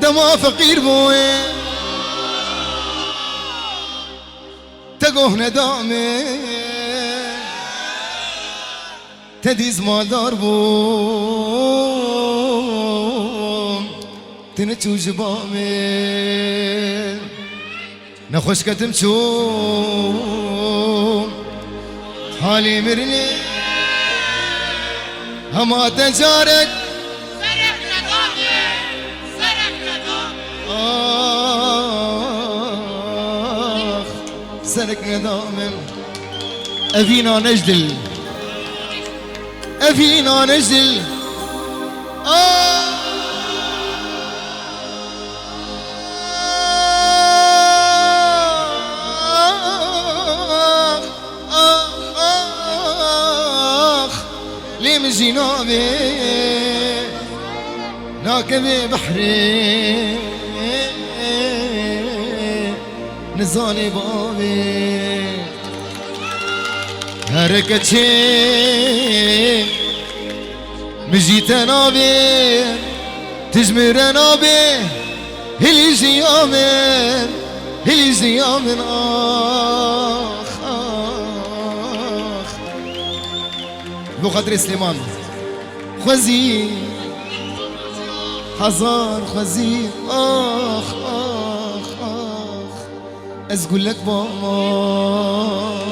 دما فقير بوي تقوه ندامي تديز مالدار بوم تنتو جبامي نخوش كتم شوم حالي مرني هما تجارك سرقنا دائما أفينا نجدل أفينا نجدل ليه من جنابي ناكبي بحري نزاني بابي هركتشي مجيت نابي تجمر نابي هلي زيامن هلي زيامن آخ آخ بو قدر سليمان خوزي حزار خوزي آخ آخ آخ أزقول لك ماما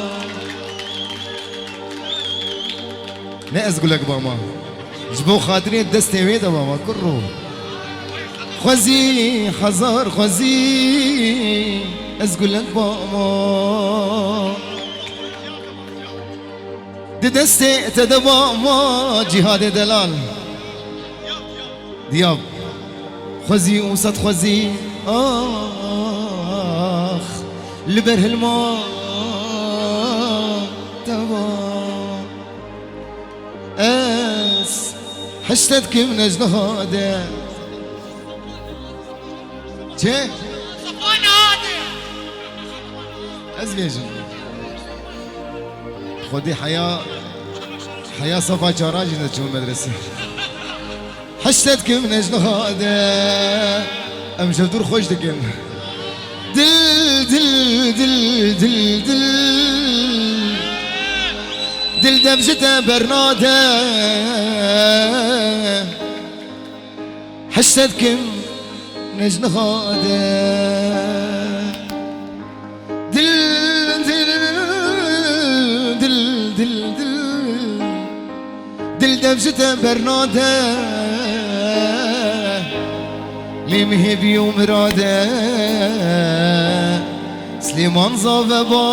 لا أزقول لك ماما جبو خاطري دستي ويدا ماما كرو خوزي حزار خوزي أزقول لك ماما دستي تدبا ما جهاد دلال دياب خوزي وسط خوزي آخ لبره الماء تبا أس حشتك من أجل هذا چه؟ صفوان هذا أزبيجن خودي حياة صفا جاراجي نتشو المدرسة حشتك من أجل هذا أمشي دور خوش دكين دل دل دل دل دل دل دبجته برناده حشتك نجن هذا دل دل دل دل دل دل دبجته برناده لمه بيوم راده سليمان زاببا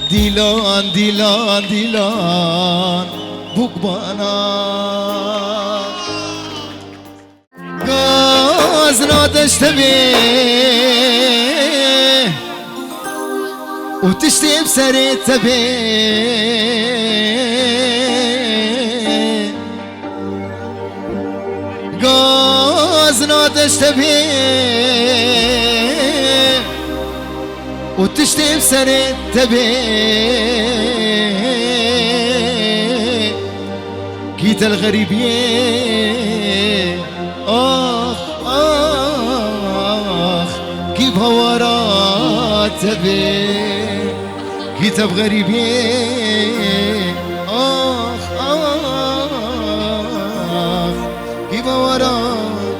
ديلان ديلان ديلان بوك بانا غازنا تشتبه وتشتي بسري تبه غازنا تشتبه وتشتي بسري تبه كيت الغريبية آخ آخ كيف هورات تبه كيت بغريبية آخ آخ كيف هورات